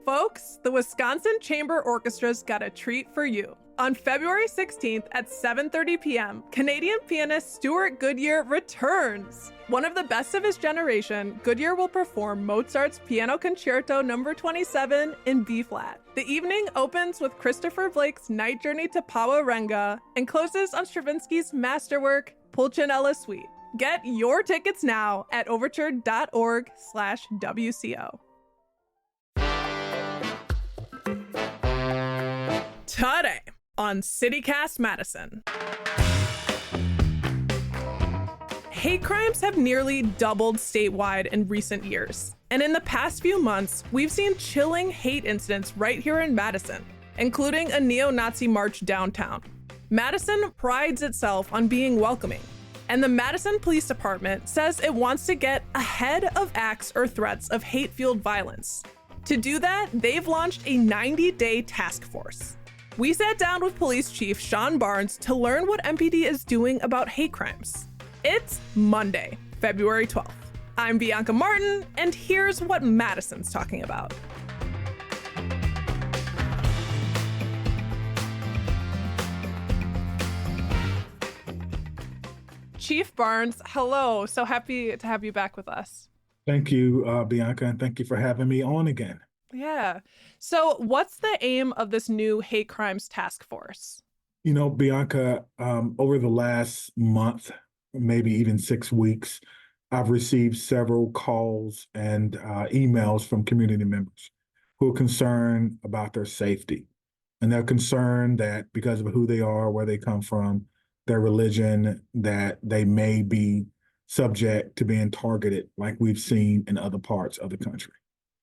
Folks, the Wisconsin Chamber Orchestra's got a treat for you. On February 16th at 7:30 p.m., Canadian pianist Stuart Goodyear returns. One of the best of his generation, Goodyear will perform Mozart's Piano Concerto No. 27 in B-flat. The evening opens with Christopher Blake's Night Journey to Pawarenga and closes on Stravinsky's masterwork, Pulcinella Suite. Get your tickets now at overture.org/WCO. Today on CityCast Madison. Hate crimes have nearly doubled statewide in recent years. And in the past few months, we've seen chilling hate incidents right here in Madison, including a neo-Nazi march downtown. Madison prides itself on being welcoming, and the Madison Police Department says it wants to get ahead of acts or threats of hate-fueled violence. To do that, they've launched a 90-day task force. We sat down with Police Chief Shon to learn what MPD is doing about hate crimes. It's Monday, February 12th. I'm Bianca Martin, and here's what Madison's talking about. Chief Barnes, hello. So happy to have you back with us. Thank you, Bianca, and thank you for having me on again. Yeah. So what's the aim of this new hate crimes task force? You know, Bianca, over the last month, maybe even 6 weeks, I've received several calls and emails from community members who are concerned about their safety. And they're concerned that because of who they are, where they come from, their religion, that they may be subject to being targeted like we've seen in other parts of the country.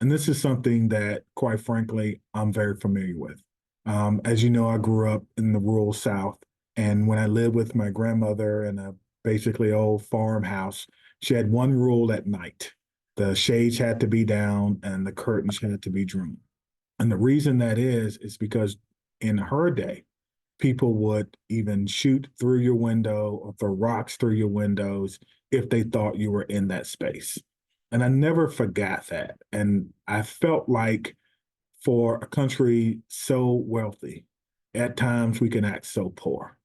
And this is something that, quite frankly, I'm very familiar with. As you know, I grew up in the rural South, and when I lived with my grandmother in a basically old farmhouse, she had one rule at night. The shades had to be down and the curtains had to be drawn. And the reason that is because in her day, people would even shoot through your window or throw rocks through your windows if they thought you were in that space. And I never forgot that. And I felt like for a country so wealthy, at times we can act so poor.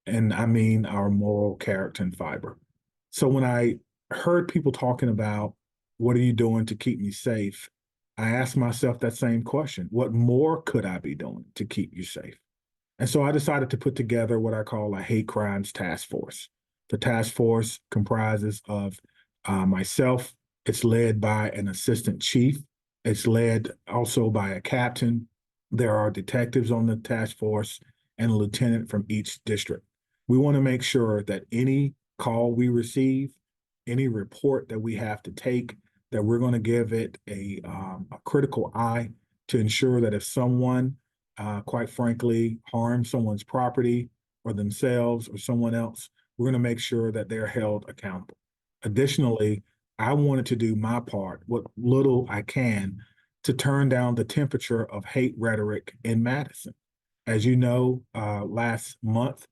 And I mean our moral character and fiber. So when I heard people talking about, what are you doing to keep me safe? I asked myself that same question. What more could I be doing to keep you safe? And so I decided to put together what I call a hate crimes task force. The task force comprises of myself. It's led by an assistant chief. It's led also by a captain. There are detectives on the task force and a lieutenant from each district. We want to make sure that any call we receive, any report that we have to take, that we're going to give it a critical eye to ensure that if someone, quite frankly, harms someone's property or themselves or someone else, we're going to make sure that they're held accountable. Additionally, I wanted to do my part, what little I can, to turn down the temperature of hate rhetoric in Madison. As you know, last month,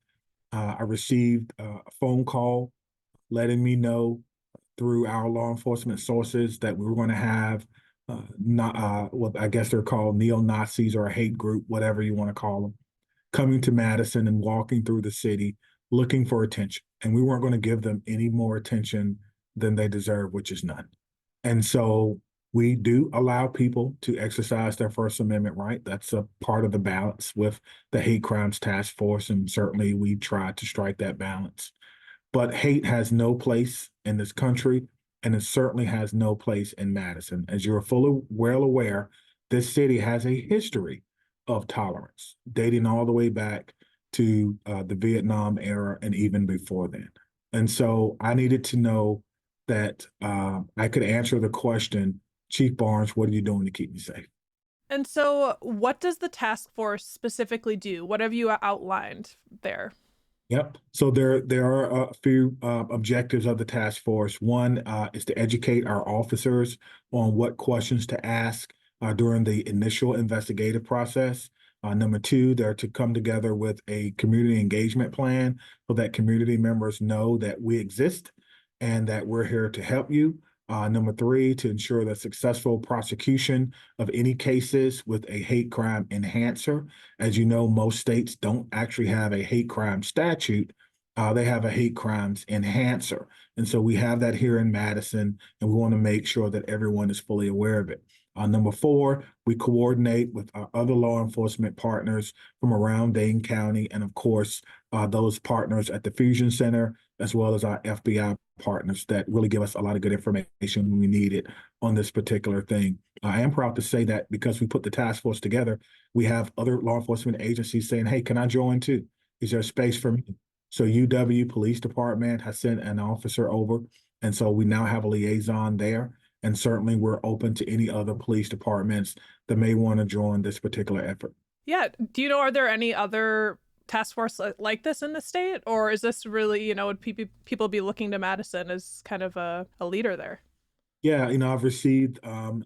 I received a phone call letting me know through our law enforcement sources that we were going to have what I guess they're called neo-Nazis or a hate group, whatever you want to call them, coming to Madison and walking through the city looking for attention. And we weren't going to give them any more attention than they deserve, which is none. And so we do allow people to exercise their First Amendment right. That's a part of the balance with the hate crimes task force. And certainly we try to strike that balance. But hate has no place in this country, and it certainly has no place in Madison. As you're fully well aware, this city has a history of tolerance dating all the way back to the Vietnam era and even before then. And so I needed to know that I could answer the question, Chief Barnes, what are you doing to keep me safe? And so what does the task force specifically do? What have you outlined there? Yep. So there are a few objectives of the task force. One is to educate our officers on what questions to ask during the initial investigative process. Number two, they're to come together with a community engagement plan so that community members know that we exist and that we're here to help you. Number three, to ensure the successful prosecution of any cases with a hate crime enhancer. As you know, most states don't actually have a hate crime statute. They have a hate crimes enhancer. And so we have that here in Madison, and we want to make sure that everyone is fully aware of it. Number four, we coordinate with our other law enforcement partners from around Dane County, and of course, those partners at the Fusion Center, as well as our FBI partners that really give us a lot of good information when we need it on this particular thing. I am proud to say that because we put the task force together, we have other law enforcement agencies saying, hey, can I join too? Is there space for me? So UW Police Department has sent an officer over, and so we now have a liaison there. And certainly we're open to any other police departments that may want to join this particular effort. Yeah. Do you know, are there any other task force like this in the state? Or is this really, would people be looking to Madison as kind of a leader there? Yeah, I've received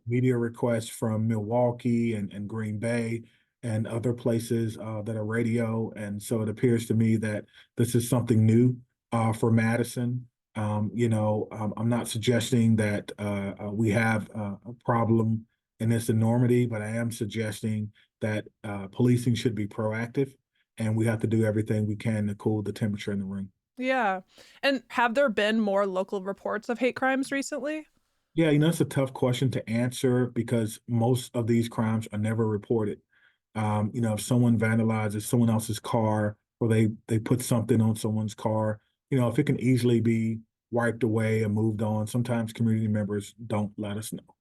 media requests from Milwaukee and Green Bay and other places that are radio. And so it appears to me that this is something new for Madison. I'm not suggesting that we have a problem in this enormity, but I am suggesting that policing should be proactive, and we have to do everything we can to cool the temperature in the room. Yeah. And have there been more local reports of hate crimes recently? Yeah, it's a tough question to answer because most of these crimes are never reported. If someone vandalizes someone else's car or they put something on someone's car, if it can easily be wiped away and moved on, sometimes community members don't let us know.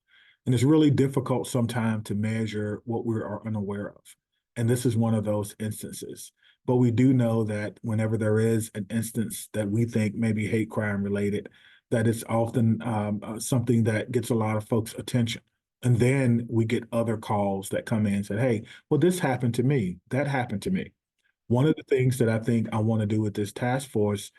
And it's really difficult sometimes to measure what we are unaware of. And this is one of those instances. But we do know that whenever there is an instance that we think may be hate crime related, that it's often something that gets a lot of folks' attention. And then we get other calls that come in and say, hey, well, this happened to me. That happened to me. One of the things that I think I want to do with this task force,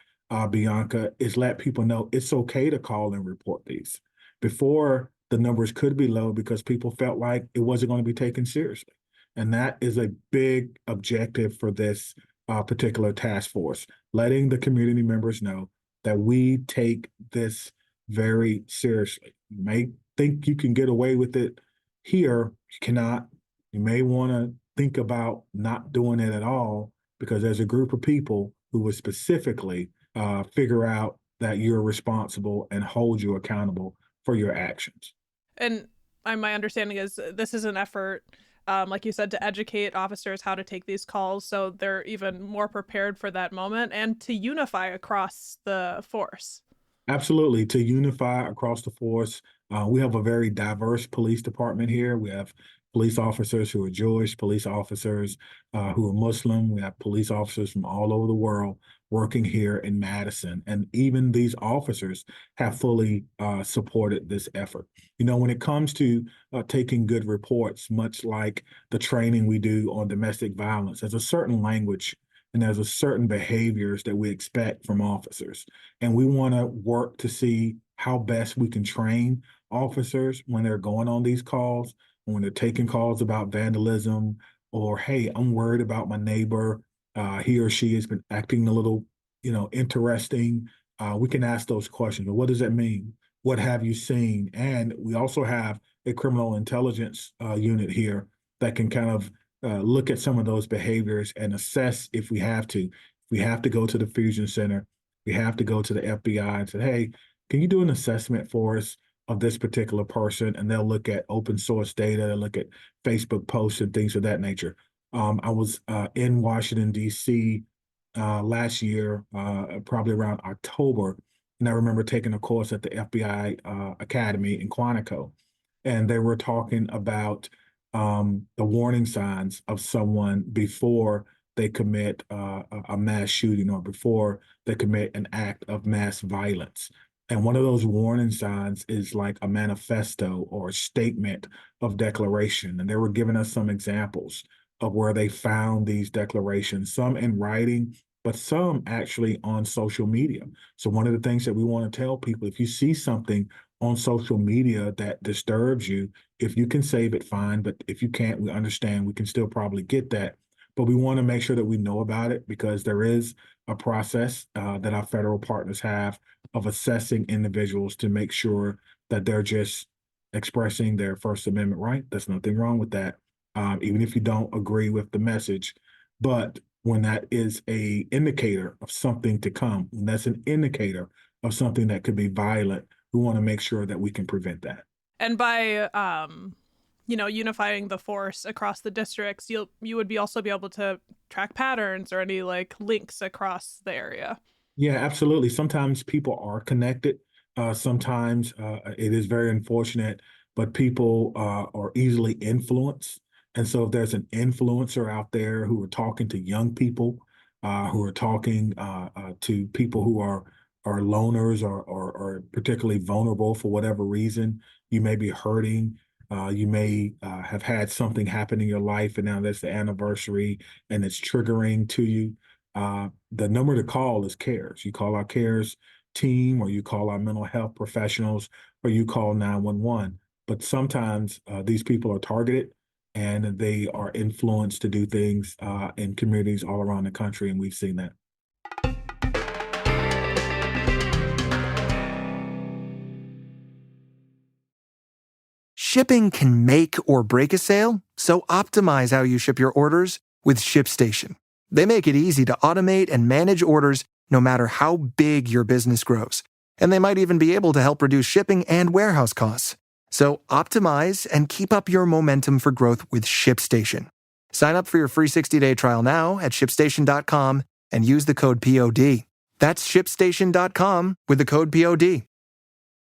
Bianca, is let people know it's okay to call and report these. Before, the numbers could be low because people felt like it wasn't going to be taken seriously. And that is a big objective for this particular task force, letting the community members know that we take this very seriously. You may think you can get away with it here, you cannot. You may want to think about not doing it at all because there's a group of people who will specifically figure out that you're responsible and hold you accountable for your actions. And my understanding is this is an effort, like you said, to educate officers how to take these calls so they're even more prepared for that moment and to unify across the force. Absolutely. To unify across the force, we have a very diverse police department here. We have police officers who are Jewish, police officers who are Muslim. We have police officers from all over the world working here in Madison. And even these officers have fully supported this effort. When it comes to taking good reports, much like the training we do on domestic violence, there's a certain language and there's a certain behaviors that we expect from officers. And we want to work to see how best we can train officers when they're going on these calls, when they're taking calls about vandalism, or, hey, I'm worried about my neighbor. He or she has been acting a little, interesting. We can ask those questions. What does that mean? What have you seen? And we also have a criminal intelligence unit here that can kind of look at some of those behaviors and assess if we have to. If we have to go to the Fusion Center, we have to go to the FBI and say, hey, can you do an assessment for us of this particular person? And they'll look at open source data, they'll look at Facebook posts and things of that nature. I was in Washington, D.C. Last year, probably around October, and I remember taking a course at the FBI Academy in Quantico, and they were talking about the warning signs of someone before they commit a mass shooting or before they commit an act of mass violence. And one of those warning signs is like a manifesto or a statement of declaration. And they were giving us some examples of where they found these declarations, some in writing, but some actually on social media. So one of the things that we want to tell people, if you see something on social media that disturbs you, if you can save it, fine. But if you can't, we understand. We can still probably get that. But we want to make sure that we know about it because there is a process that our federal partners have of assessing individuals to make sure that they're just expressing their First Amendment right. There's nothing wrong with that, even if you don't agree with the message. But when that is a indicator of something to come, when that's an indicator of something that could be violent, we want to make sure that we can prevent that. And by unifying the force across the districts, you would be also be able to track patterns or any like links across the area. Yeah, absolutely. Sometimes people are connected. Sometimes it is very unfortunate, but people are easily influenced. And so if there's an influencer out there who are talking to young people, who are talking to people who are loners or particularly vulnerable for whatever reason, you may be hurting. You may have had something happen in your life, and now that's the anniversary, and it's triggering to you. The number to call is CARES. You call our CARES team, or you call our mental health professionals, or you call 911. But sometimes these people are targeted and they are influenced to do things in communities all around the country, and we've seen that. Shipping can make or break a sale, so optimize how you ship your orders with ShipStation. They make it easy to automate and manage orders no matter how big your business grows. And they might even be able to help reduce shipping and warehouse costs. So optimize and keep up your momentum for growth with ShipStation. Sign up for your free 60-day trial now at ShipStation.com and use the code POD. That's ShipStation.com with the code POD.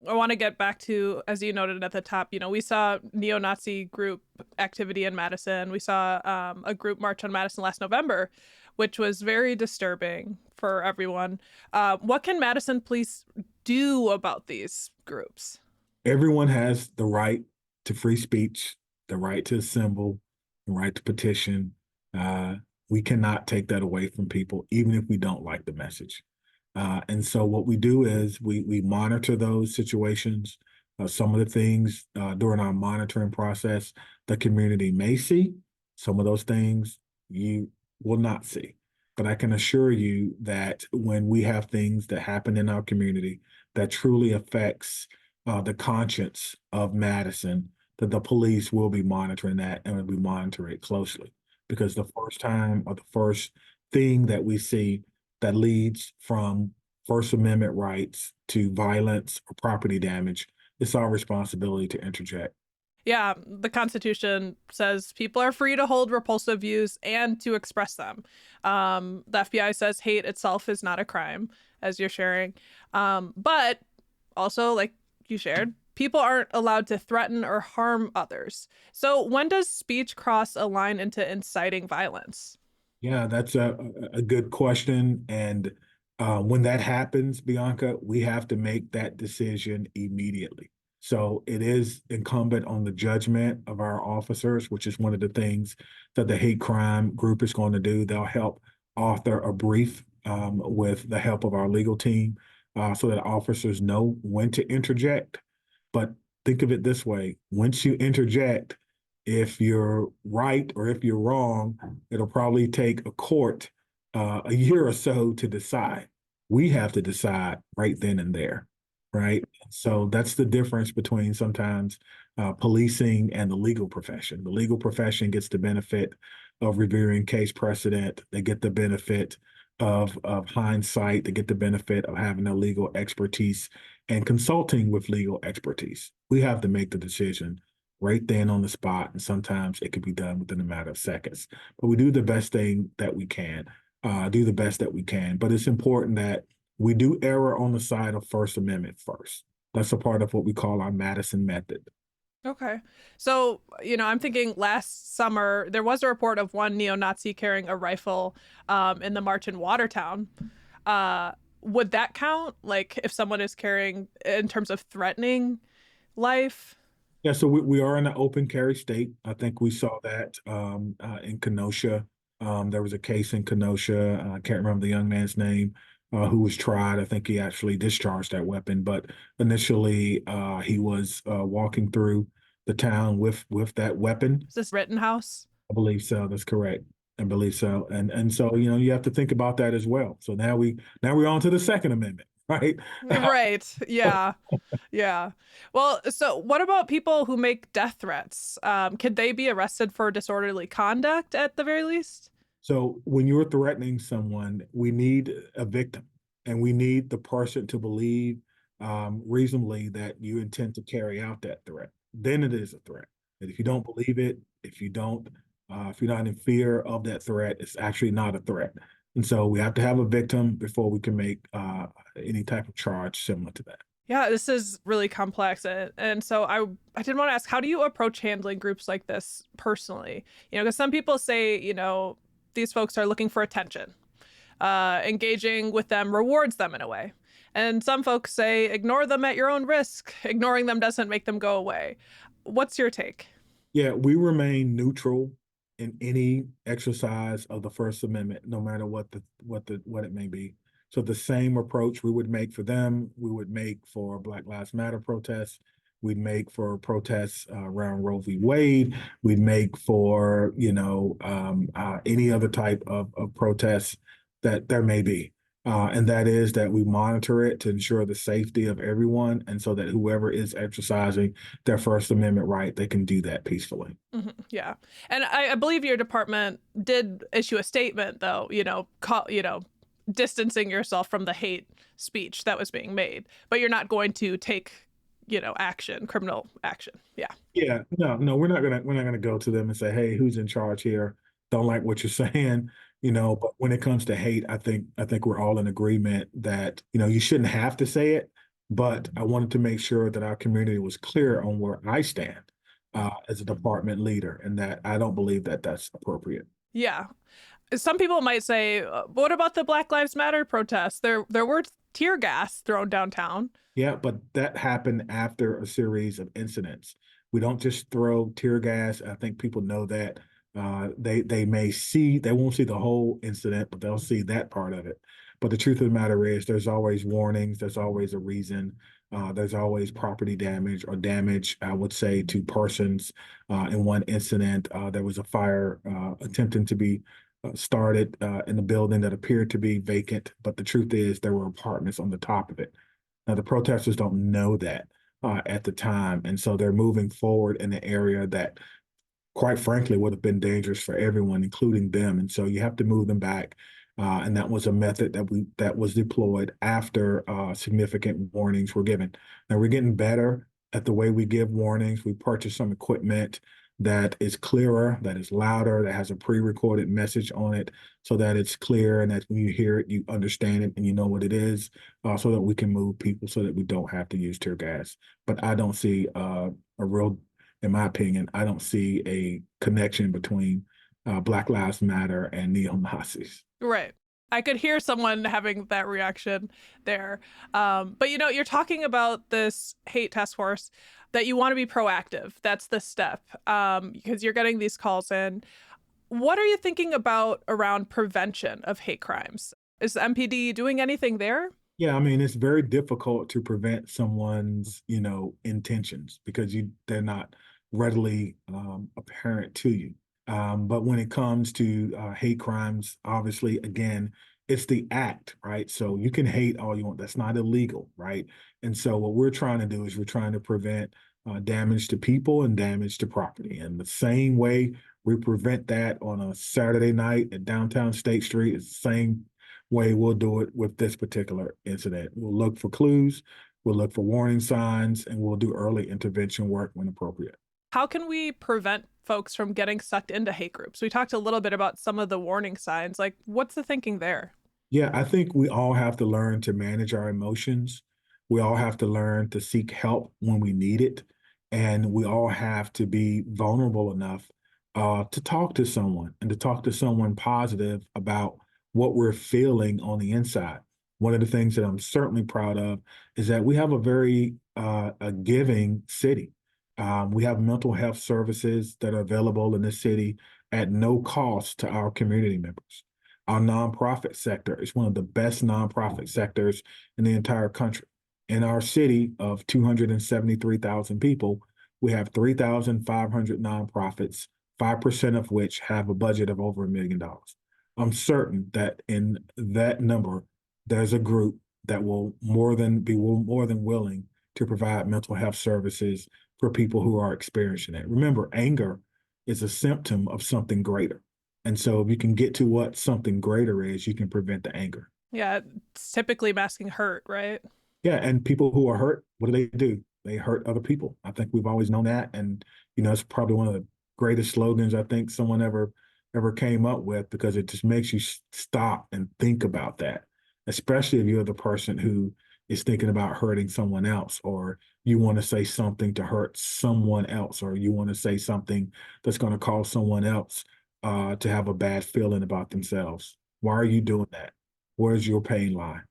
I want to get back to, as you noted at the top, we saw neo-Nazi group activity in Madison. We saw a group march on Madison last November, which was very disturbing for everyone. What can Madison police do about these groups? Everyone has the right to free speech, the right to assemble, the right to petition. We cannot take that away from people, even if we don't like the message. And so what we do is we monitor those situations. Some of the things during our monitoring process, the community may see. Some of those things you will not see. But I can assure you that when we have things that happen in our community that truly affects the conscience of Madison, that the police will be monitoring that and will be monitoring it closely. Because the first time or the first thing that we see that leads from First Amendment rights to violence or property damage, it's our responsibility to interject. Yeah, the Constitution says people are free to hold repulsive views and to express them. The FBI says hate itself is not a crime, as you're sharing. But also, like you shared, people aren't allowed to threaten or harm others. So when does speech cross a line into inciting violence? Yeah, that's a good question. And when that happens, Bianca, we have to make that decision immediately. So it is incumbent on the judgment of our officers, which is one of the things that the hate crime group is going to do. They'll help author a brief with the help of our legal team so that officers know when to interject. But think of it this way: once you interject, if you're right or if you're wrong, it'll probably take a court a year or so to decide. We have to decide right then and there, right? So that's the difference between sometimes policing and the legal profession. The legal profession gets the benefit of reviewing case precedent. They get the benefit of hindsight. They get the benefit of having a legal expertise and consulting with legal expertise. We have to make the decision right then on the spot, and sometimes it could be done within a matter of seconds. But we do the best thing that we can, do the best that we can. But it's important that we do err on the side of First Amendment first. That's a part of what we call our Madison method. Okay. So, I'm thinking last summer, there was a report of one neo-Nazi carrying a rifle in the march in Watertown. Would that count? Like if someone is carrying in terms of threatening life? Yeah, so we are in an open carry state. I think we saw that in Kenosha. There was a case in Kenosha. I can't remember the young man's name who was tried. I think he actually discharged that weapon, but initially he was walking through the town with that weapon. Is this Rittenhouse? I believe so. That's correct. I believe so. And so you have to think about that as well. So now we're on to the Second Amendment. right? Right. Yeah. Yeah. Well, so what about people who make death threats? Could they be arrested for disorderly conduct at the very least? So when you're threatening someone, we need a victim, and we need the person to believe reasonably that you intend to carry out that threat. Then it is a threat. And if you don't believe it, if you're not in fear of that threat, it's actually not a threat. And so we have to have a victim before we can make any type of charge similar to that. Yeah, this is really complex. And so I did want to ask, how do you approach handling groups like this personally? Because some people say, these folks are looking for attention. Engaging with them rewards them in a way. And some folks say, ignore them at your own risk. Ignoring them doesn't make them go away. What's your take? Yeah, we remain neutral in any exercise of the First Amendment, no matter what it may be. So the same approach we would make for them, we would make for Black Lives Matter protests. We'd make for protests around Roe v. Wade. We'd make for any other type of protests that there may be. And that is that we monitor it to ensure the safety of everyone, and so that whoever is exercising their First Amendment right, they can do that peacefully. Yeah. And I believe your department did issue a statement, though, distancing yourself from the hate speech that was being made, but you're not going to take, criminal action. Yeah. Yeah, no, we're not gonna go to them and say, hey, who's in charge here? Don't like what you're saying. But when it comes to hate, I think we're all in agreement that, you shouldn't have to say it, but I wanted to make sure that our community was clear on where I stand as a department leader, and that I don't believe that that's appropriate. Yeah. Some people might say, what about the Black Lives Matter protests? There were tear gas thrown downtown. Yeah, but that happened after a series of incidents. We don't just throw tear gas. I think people know that. They won't see the whole incident, but they'll see that part of it. But the truth of the matter is, there's always warnings. There's always a reason. There's always property damage or damage, I would say, to persons. In one incident, there was a fire attempting to be started in a building that appeared to be vacant, but the truth is there were apartments on the top of it. Now, the protesters don't know that at the time, and so they're moving forward in an area that, quite frankly, would have been dangerous for everyone, including them. And so you have to move them back. And that was a method that was deployed after significant warnings were given. Now we're getting better at the way we give warnings. We purchased some equipment that is clearer, that is louder, that has a pre-recorded message on it, so that it's clear and that when you hear it, you understand it and you know what it is, so that we can move people, so that we don't have to use tear gas. But I don't see in my opinion, I don't see a connection between Black Lives Matter and neo-Nazis. Right. I could hear someone having that reaction there. But you're talking about this hate task force, that you want to be proactive. That's the step, because you're getting these calls in. What are you thinking about around prevention of hate crimes? Is the MPD doing anything there? Yeah, I mean, it's very difficult to prevent someone's, intentions, because they're not readily apparent to you. But when it comes to hate crimes, obviously, again, it's the act, right? So you can hate all you want. That's not illegal, right? And so what we're trying to do is we're trying to prevent damage to people and damage to property. And the same way we prevent that on a Saturday night at downtown State Street is the same way we'll do it with this particular incident. We'll look for clues, we'll look for warning signs, and we'll do early intervention work when appropriate. How can we prevent folks from getting sucked into hate groups? We talked a little bit about some of the warning signs. Like, what's the thinking there? Yeah, I think we all have to learn to manage our emotions. We all have to learn to seek help when we need it. And we all have to be vulnerable enough to talk to someone, and to talk to someone positive about what we're feeling on the inside. One of the things that I'm certainly proud of is that we have a very a giving city. We have mental health services that are available in the city at no cost to our community members. Our nonprofit sector is one of the best nonprofit sectors in the entire country. In our city of 273,000 people, we have 3,500 nonprofits, 5% of which have a budget of over $1 million. I'm certain that in that number, there's a group that will be more than willing to provide mental health services for people who are experiencing it. Remember, anger is a symptom of something greater. And so if you can get to what something greater is, you can prevent the anger. Yeah, it's typically masking hurt, right? Yeah, and people who are hurt, what do? They hurt other people. I think we've always known that. And, it's probably one of the greatest slogans I think someone ever came up with, because it just makes you stop and think about that, especially if you're the person who is thinking about hurting someone else, or you want to say something to hurt someone else, or you want to say something that's going to cause someone else to have a bad feeling about themselves. Why are you doing that? Where's your pain lie?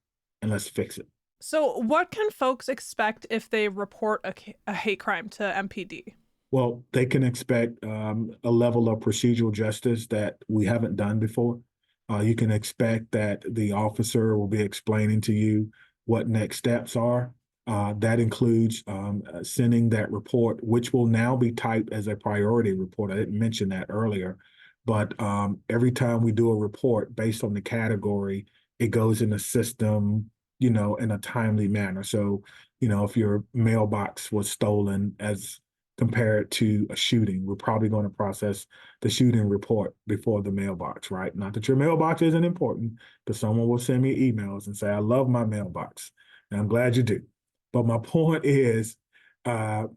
And let's fix it. So what can folks expect if they report a hate crime to MPD? Well, they can expect a level of procedural justice that we haven't done before. You can expect that the officer will be explaining to you what next steps are. That includes sending that report, which will now be typed as a priority report. I didn't mention that earlier, but every time we do a report based on the category, it goes in the system, in a timely manner. So, if your mailbox was stolen as compared to a shooting, we're probably going to process the shooting report before the mailbox, right? Not that your mailbox isn't important, because someone will send me emails and say, I love my mailbox. And I'm glad you do. But my point is,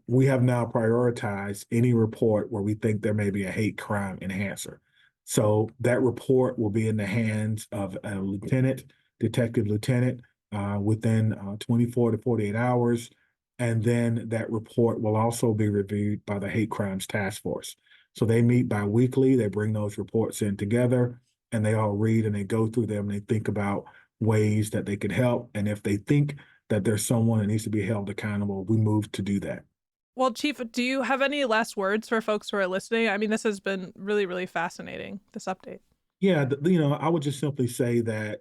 we have now prioritized any report where we think there may be a hate crime enhancer. So that report will be in the hands of a detective lieutenant, within 24 to 48 hours. And then that report will also be reviewed by the Hate Crimes Task Force. So they meet bi-weekly, they bring those reports in together, and they all read and they go through them and they think about ways that they could help. And if they think that there's someone that needs to be held accountable, we move to do that. Well, Chief, do you have any last words for folks who are listening? I mean, this has been really, really fascinating, this update. Yeah, I would just simply say that,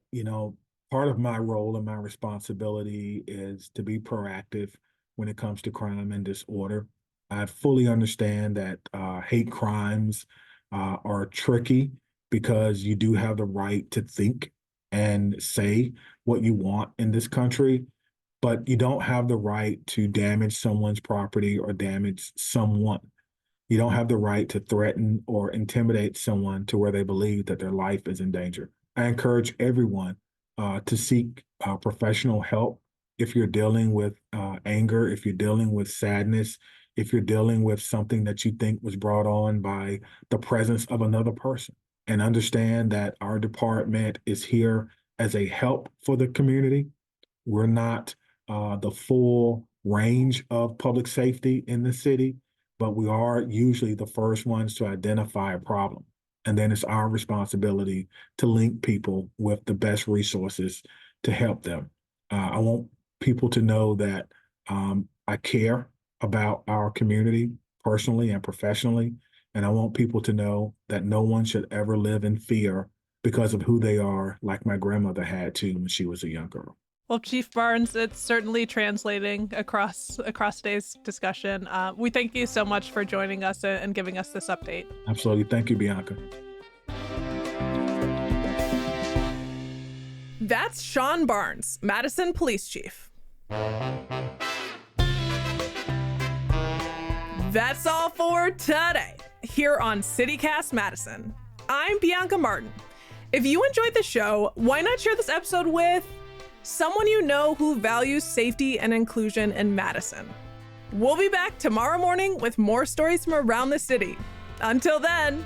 part of my role and my responsibility is to be proactive when it comes to crime and disorder. I fully understand that hate crimes are tricky, because you do have the right to think and say what you want in this country, but you don't have the right to damage someone's property or damage someone. You don't have the right to threaten or intimidate someone to where they believe that their life is in danger. I encourage everyone to seek professional help if you're dealing with anger, if you're dealing with sadness, if you're dealing with something that you think was brought on by the presence of another person. And understand that our department is here as a help for the community. We're not the full range of public safety in the city, but we are usually the first ones to identify a problem. And then it's our responsibility to link people with the best resources to help them. I want people to know that I care about our community personally and professionally. And I want people to know that no one should ever live in fear because of who they are, like my grandmother had to when she was a young girl. Well, Chief Barnes, it's certainly translating across today's discussion. We thank you so much for joining us and giving us this update. Absolutely. Thank you, Bianca. That's Shon Barnes, Madison Police Chief. That's all for today here on CityCast Madison. I'm Bianca Martin. If you enjoyed the show, why not share this episode with someone you know who values safety and inclusion in Madison? We'll be back tomorrow morning with more stories from around the city. Until then,